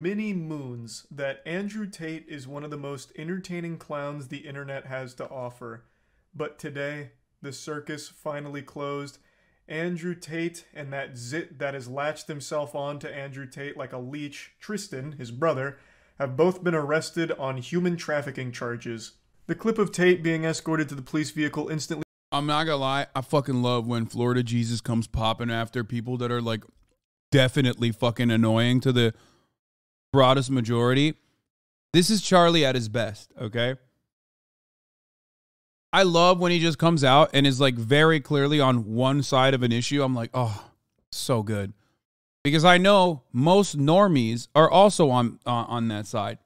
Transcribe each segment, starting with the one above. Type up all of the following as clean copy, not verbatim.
Many moons that Andrew Tate is one of the most entertaining clowns the internet has to offer. But today, the circus finally closed. Andrew Tate and that zit that has latched himself on to Andrew Tate like a leech, Tristan, his brother, have both been arrested on human trafficking charges. The clip of Tate being escorted to the police vehicle instantly... I'm not gonna lie, I fucking love when Florida Jesus comes popping after people that are like definitely fucking annoying to the broadest majority. This is Charlie at his best, okay? I love when he just comes out and is like very clearly on one side of an issue. I'm like, oh, so good. Because I know most normies are also on that side.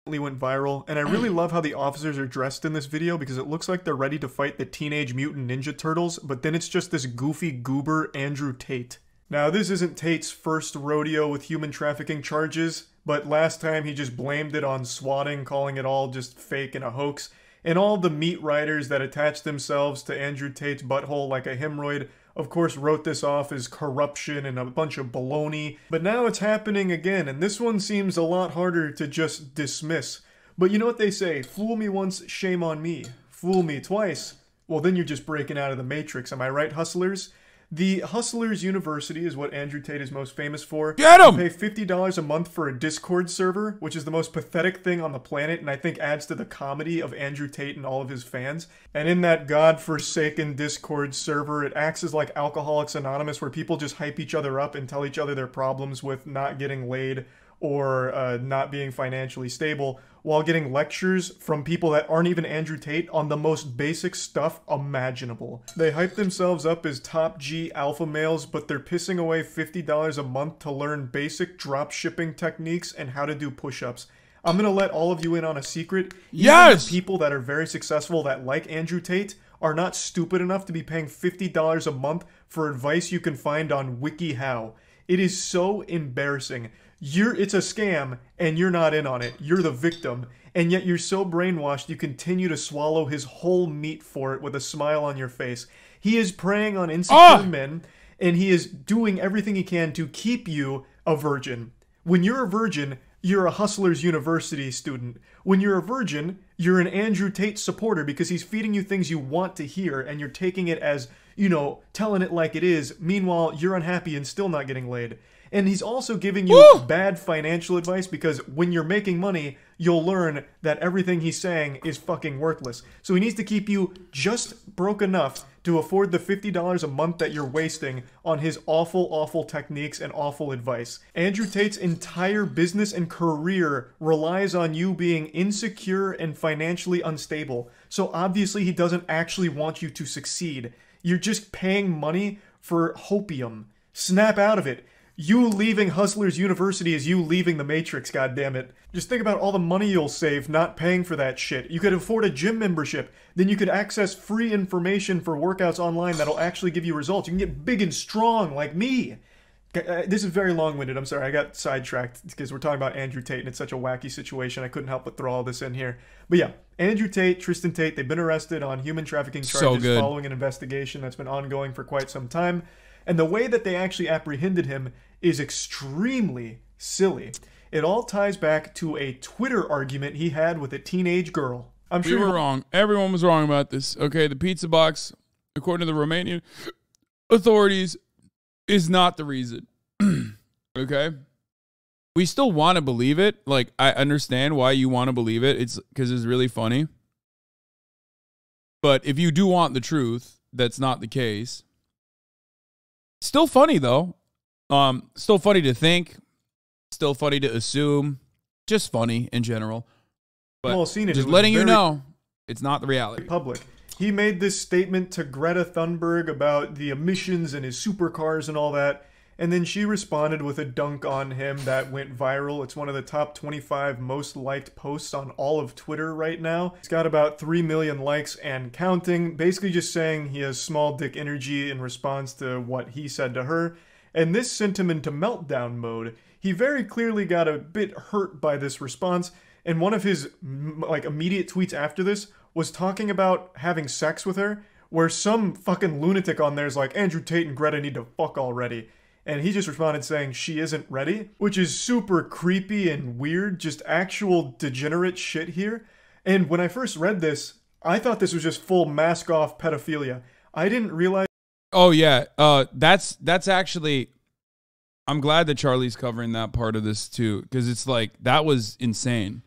Went viral, and I really love how the officers are dressed in this video because it looks like they're ready to fight the Teenage Mutant Ninja Turtles, but then it's just this goofy goober Andrew Tate. Now, this isn't Tate's first rodeo with human trafficking charges, but last time he just blamed it on swatting, calling it all just fake and a hoax, and all the meat riders that attached themselves to Andrew Tate's butthole like a hemorrhoid of course wrote this off as corruption and a bunch of baloney, but now it's happening again, and this one seems a lot harder to just dismiss. But you know what they say, fool me once, shame on me. Fool me twice, well then you're just breaking out of the matrix, am I right, hustlers? The Hustlers University is what Andrew Tate is most famous for. Get him! You pay $50 a month for a Discord server, which is the most pathetic thing on the planet, and I think adds to the comedy of Andrew Tate and all of his fans. And in that godforsaken Discord server, it acts as like Alcoholics Anonymous, where people just hype each other up and tell each other their problems with not getting laid or not being financially stable, while getting lectures from people that aren't even Andrew Tate on the most basic stuff imaginable. They hype themselves up as top G alpha males, but they're pissing away $50 a month to learn basic drop shipping techniques and how to do push-ups. I'm gonna let all of you in on a secret. Yes! Even the people that are very successful that like Andrew Tate are not stupid enough to be paying $50 a month for advice you can find on WikiHow. It is so embarrassing. It's a scam, and you're not in on it. You're the victim, and yet you're so brainwashed you continue to swallow his whole meat for it with a smile on your face. He is preying on insecure men, and he is doing everything he can to keep you a virgin. When you're a virgin, you're a Hustlers University student. When you're a virgin, you're an Andrew Tate supporter because he's feeding you things you want to hear, and you're taking it as, you know, telling it like it is. Meanwhile, you're unhappy and still not getting laid. And he's also giving you bad financial advice because when you're making money, you'll learn that everything he's saying is fucking worthless. So he needs to keep you just broke enough to afford the $50 a month that you're wasting on his awful, awful techniques and awful advice. Andrew Tate's entire business and career relies on you being insecure and financially unstable. So obviously he doesn't actually want you to succeed. You're just paying money for hopium. Snap out of it. You leaving Hustlers University is you leaving the Matrix, goddammit. Just think about all the money you'll save not paying for that shit. You could afford a gym membership. Then you could access free information for workouts online that'll actually give you results. You can get big and strong like me. This is very long-winded, I'm sorry. I got sidetracked because we're talking about Andrew Tate and it's such a wacky situation. I couldn't help but throw all this in here. But yeah, Andrew Tate, Tristan Tate, they've been arrested on human trafficking charges following an investigation that's been ongoing for quite some time. And the way that they actually apprehended him is extremely silly. It all ties back to a Twitter argument he had with a teenage girl. I'm sure we were wrong. Everyone was wrong about this. Okay, the pizza box, according to the Romanian authorities, is not the reason. Okay? We still want to believe it. Like, I understand why you want to believe it. It's because it's really funny. But if you do want the truth, that's not the case. Still funny, though. Still funny to think. Still funny to assume. Just funny in general. But well, seen it. Just letting you know, it's not the reality. Public. He made this statement to Greta Thunberg about the emissions and his supercars and all that. And then she responded with a dunk on him that went viral. It's one of the top 25 most liked posts on all of Twitter right now. It's got about 3 million likes and counting, basically just saying he has small dick energy in response to what he said to her. And this sent him into meltdown mode. He very clearly got a bit hurt by this response, and one of his like immediate tweets after this was talking about having sex with her, where some fucking lunatic on there is like, Andrew Tate and Greta need to fuck already. And he just responded saying she isn't ready, which is super creepy and weird, just actual degenerate shit here. And when I first read this, I thought this was just full mask off pedophilia. I didn't realize. Oh yeah, that's actually. I'm glad that Charlie's covering that part of this too, because it's like that was insane.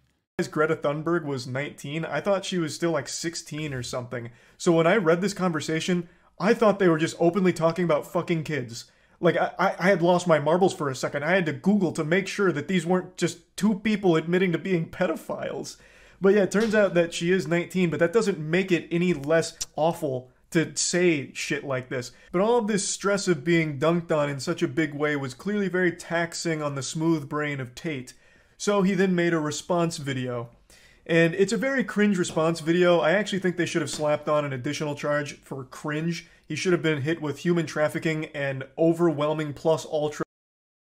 Greta Thunberg was 19. I thought she was still like 16 or something. So when I read this conversation, I thought they were just openly talking about fucking kids. Like, I had lost my marbles for a second. I had to Google to make sure that these weren't just two people admitting to being pedophiles. But yeah, it turns out that she is 19, but that doesn't make it any less awful to say shit like this. But all of this stress of being dunked on in such a big way was clearly very taxing on the smooth brain of Tate. So he then made a response video. And it's a very cringe response video. I actually think they should have slapped on an additional charge for cringe. He should have been hit with human trafficking and overwhelming plus ultra.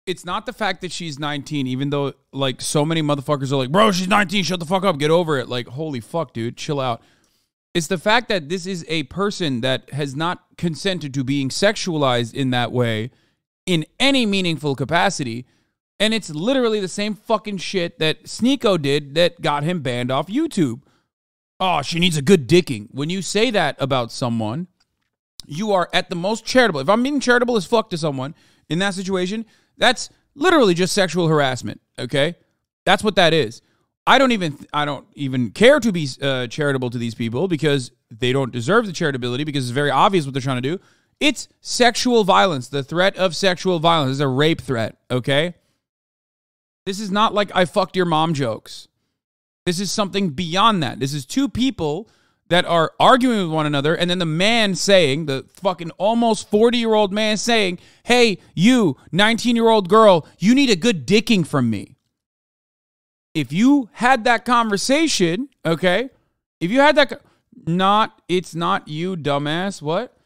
It's not the fact that she's 19, even though, like, so many motherfuckers are like, bro, she's 19, shut the fuck up, get over it. Like, holy fuck, dude, chill out. It's the fact that this is a person that has not consented to being sexualized in that way in any meaningful capacity. And it's literally the same fucking shit that Sneeko did that got him banned off YouTube. Oh, she needs a good dicking. When you say that about someone, you are at the most charitable. If I'm being charitable as fuck to someone in that situation, that's literally just sexual harassment, okay? That's what that is. I don't even care to be charitable to these people because they don't deserve the charitability because it's very obvious what they're trying to do. It's sexual violence. The threat of sexual violence is a rape threat, okay? This is not like I fucked your mom jokes. This is something beyond that. This is two people that are arguing with one another, and then the man saying, the fucking almost 40-year-old man saying, hey, you, 19-year-old girl, you need a good dicking from me. If you had that conversation, okay, if you had that, it's not you, dumbass, what?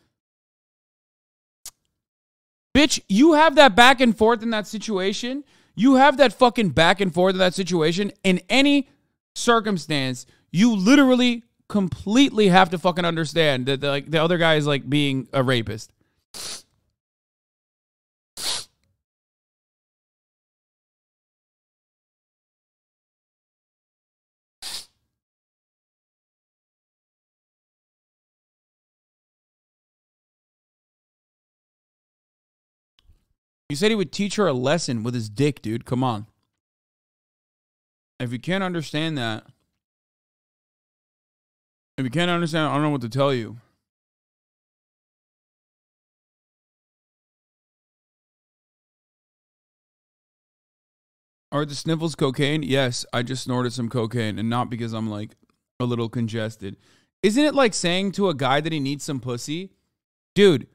Bitch, you have that back and forth in that situation. You have that fucking back and forth in that situation. In any circumstance, you literally completely have to fucking understand that the other guy is like being a rapist. He said he would teach her a lesson with his dick, dude. Come on. If you can't understand that, I don't know what to tell you. Are the sniffles cocaine? Yes, I just snorted some cocaine, and not because I'm like a little congested. Isn't it like saying to a guy that he needs some pussy? Dude,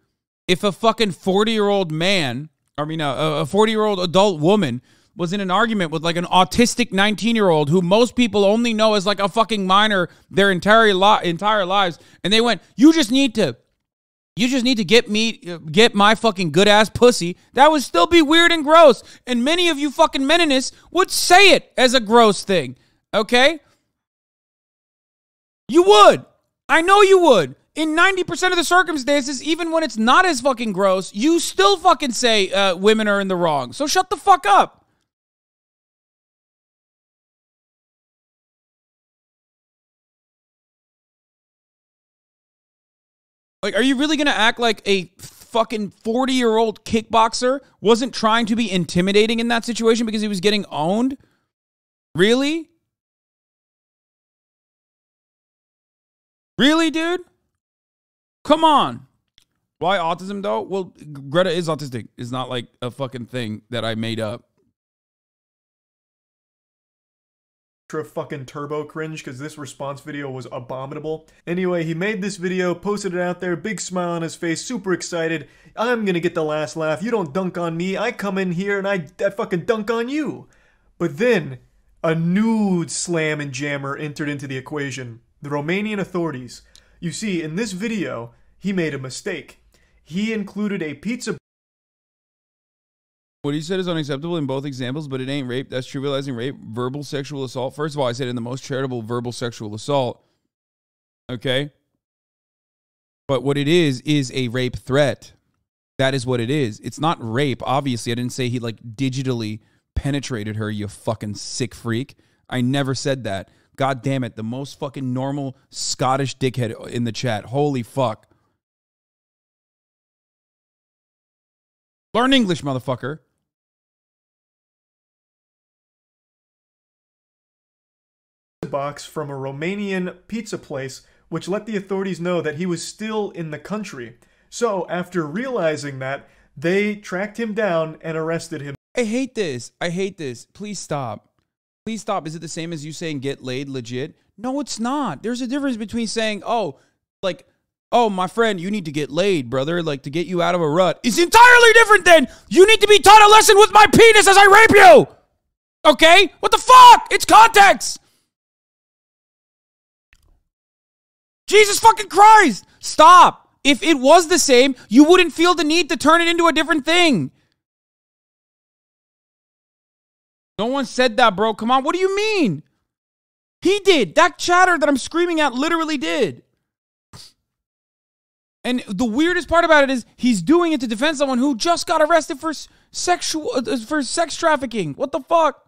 if a fucking 40-year-old man, a 40-year-old adult woman was in an argument with like an autistic 19-year-old who most people only know as like a fucking minor their entire lives, and they went, you just need to get my fucking good ass pussy, that would still be weird and gross. And many of you fucking meninists would say it as a gross thing. Okay? You would. I know you would. In 90% of the circumstances, even when it's not as fucking gross, you still fucking say women are in the wrong. So shut the fuck up. Like, are you really going to act like a fucking 40-year-old kickboxer wasn't trying to be intimidating in that situation because he was getting owned? Really? Really, dude? Come on. Why autism, though? Well, Greta is autistic. It's not like a fucking thing that I made up. Fucking turbo cringe because this response video was abominable. Anyway, he made this video, posted it out there, big smile on his face, super excited. I'm gonna get the last laugh. You don't dunk on me. I come in here and I fucking dunk on you. But then a new slam and jammer entered into the equation. The Romanian authorities. You see, in this video, he made a mistake. He included a pizza. What he said is unacceptable in both examples, but it ain't rape. That's trivializing rape. Verbal sexual assault. First of all, I said in the most charitable verbal sexual assault. Okay? But what it is a rape threat. That is what it is. It's not rape. Obviously, I didn't say he like digitally penetrated her, you fucking sick freak. I never said that. God damn it. The most fucking normal Scottish dickhead in the chat. Holy fuck. Learn English, motherfucker. Box from a Romanian pizza place, which let the authorities know that he was still in the country. So, after realizing that, they tracked him down and arrested him. I hate this. I hate this. Please stop. Please stop. Is it the same as you saying get laid legit? No, it's not. There's a difference between saying, oh, like, oh, my friend, you need to get laid, brother, like to get you out of a rut. It's entirely different than you need to be taught a lesson with my penis as I rape you. Okay? What the fuck? It's context. Jesus fucking Christ. Stop. If it was the same, you wouldn't feel the need to turn it into a different thing. No one said that, bro. Come on. What do you mean? He did. That chatter that I'm screaming at literally did. And the weirdest part about it is he's doing it to defend someone who just got arrested for sex trafficking. What the fuck?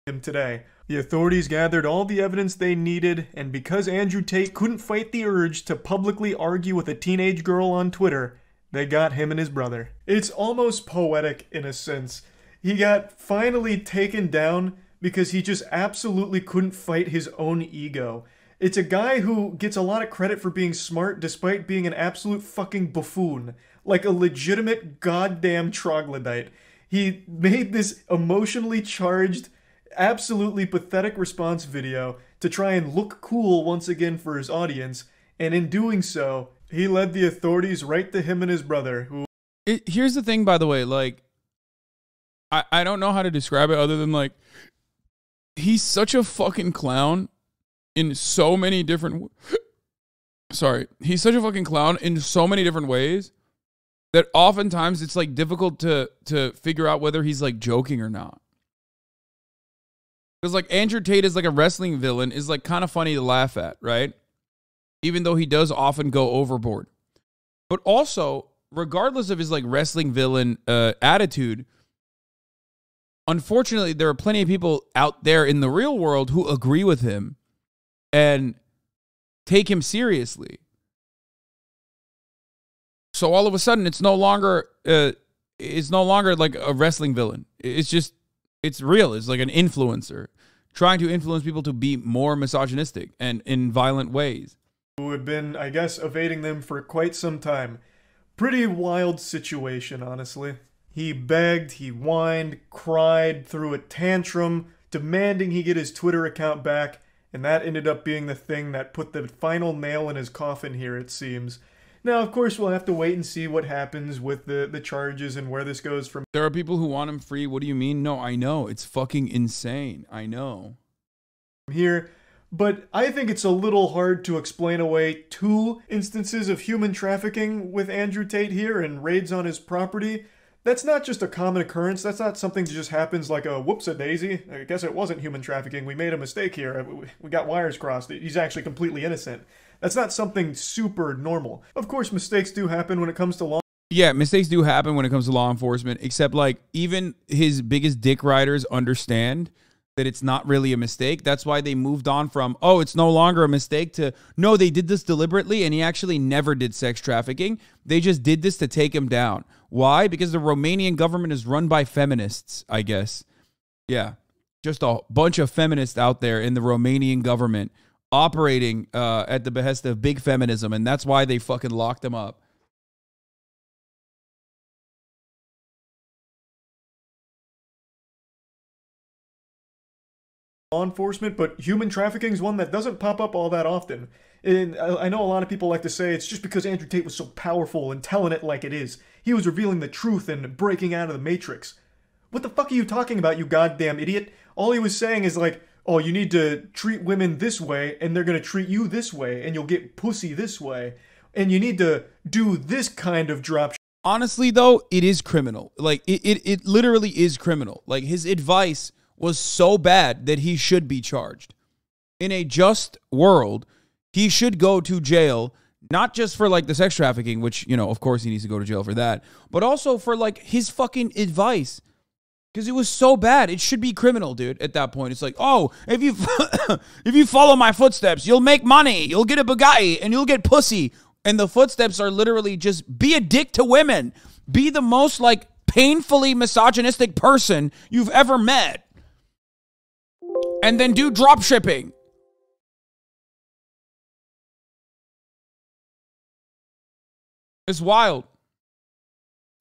Him today. The authorities gathered all the evidence they needed, and because Andrew Tate couldn't fight the urge to publicly argue with a teenage girl on Twitter, they got him and his brother. It's almost poetic in a sense. He got finally taken down because he just absolutely couldn't fight his own ego. It's a guy who gets a lot of credit for being smart despite being an absolute fucking buffoon. Like a legitimate goddamn troglodyte. He made this emotionally charged, absolutely pathetic response video to try and look cool once again for his audience, and in doing so, he led the authorities right to him and his brother, who... Here's the thing, by the way, like, I don't know how to describe it other than, like, he's such a fucking clown in so many different... Sorry. He's such a fucking clown in so many different ways that oftentimes it's, like, difficult to figure out whether he's, like, joking or not. Because, like, Andrew Tate is like a wrestling villain is, like, kind of funny to laugh at, right? Even though he does often go overboard. But also, regardless of his, like, wrestling villain attitude, unfortunately, there are plenty of people out there in the real world who agree with him and take him seriously. So all of a sudden, it's no longer like a wrestling villain. It's just... It's real. It's like an influencer trying to influence people to be more misogynistic and in violent ways. Who had been, I guess, evading them for quite some time. Pretty wild situation, honestly. He begged, he whined, cried, threw a tantrum, demanding he get his Twitter account back, and that ended up being the thing that put the final nail in his coffin here, it seems. Now, of course, we'll have to wait and see what happens with the charges and where this goes from. There are people who want him free. What do you mean? No, I know. It's fucking insane. I know. Here, but I think it's a little hard to explain away 2 instances of human trafficking with Andrew Tate here and raids on his property. That's not just a common occurrence. That's not something that just happens like a whoops-a-daisy. I guess it wasn't human trafficking. We made a mistake here. We got wires crossed. He's actually completely innocent. That's not something super normal. Of course, mistakes do happen when it comes to law. Yeah, mistakes do happen when it comes to law enforcement, except like even his biggest dick riders understand that it's not really a mistake. That's why they moved on from, oh, it's no longer a mistake to, no, they did this deliberately and he actually never did sex trafficking. They just did this to take him down. Why? Because the Romanian government is run by feminists, I guess. Yeah, just a bunch of feminists out there in the Romanian government operating at the behest of big feminism, and that's why they fucking locked him up. Law enforcement, but human trafficking is one that doesn't pop up all that often. And I know a lot of people like to say it's just because Andrew Tate was so powerful and telling it like it is. He was revealing the truth and breaking out of the matrix. What the fuck are you talking about, you goddamn idiot? All he was saying is like, oh, you need to treat women this way, and they're going to treat you this way, and you'll get pussy this way. And you need to do this kind of drop. Honestly, though, it is criminal. Like, it literally is criminal. Like, his advice was so bad that he should be charged. In a just world, he should go to jail, not just for, like, the sex trafficking, which, you know, of course he needs to go to jail for that, but also for, like, his fucking advice. Because it was so bad. It should be criminal, dude, at that point. It's like, oh, if you if you follow my footsteps, you'll make money, you'll get a Bugatti, and you'll get pussy. And the footsteps are literally just be a dick to women. Be the most, like, painfully misogynistic person you've ever met. And then do drop shipping. It's wild.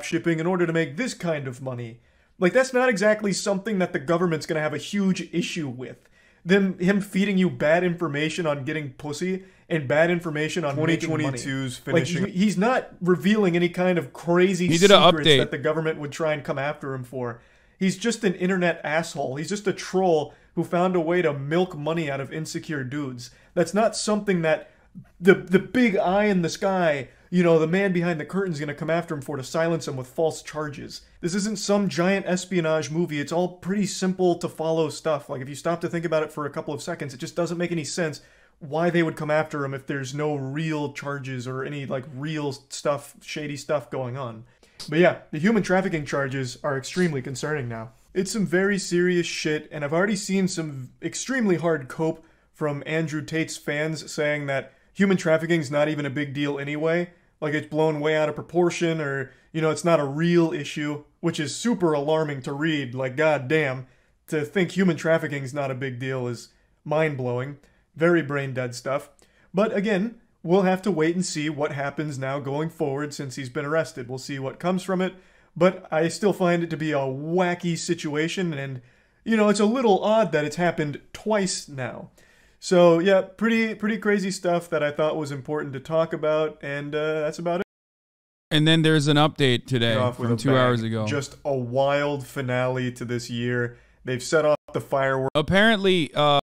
Shipping in order to make this kind of money. Like, that's not exactly something that the government's going to have a huge issue with. Him feeding you bad information on getting pussy and bad information on 2022's finishing. Like, he's not revealing any kind of crazy secrets that the government would try and come after him for. He's just an internet asshole. He's just a troll who found a way to milk money out of insecure dudes. That's not something that the big eye in the sky, you know, the man behind the curtain's going to come after him for to silence him with false charges. This isn't some giant espionage movie. It's all pretty simple to follow stuff. Like, if you stop to think about it for a couple of seconds, it just doesn't make any sense why they would come after him if there's no real charges or any, like, real stuff, shady stuff going on. But yeah, the human trafficking charges are extremely concerning now. It's some very serious shit, and I've already seen some extremely hard cope from Andrew Tate's fans saying that human trafficking's not even a big deal anyway. Like, it's blown way out of proportion, or, you know, it's not a real issue, which is super alarming to read. Like, goddamn, to think human trafficking's not a big deal is mind-blowing. Very brain-dead stuff. But again, we'll have to wait and see what happens now going forward since he's been arrested. We'll see what comes from it. But I still find it to be a wacky situation, and, you know, it's a little odd that it's happened twice now. So, yeah, pretty crazy stuff that I thought was important to talk about, and that's about it. And then there's an update today from 2 hours ago. Just a wild finale to this year. They've set off the fireworks. Apparently,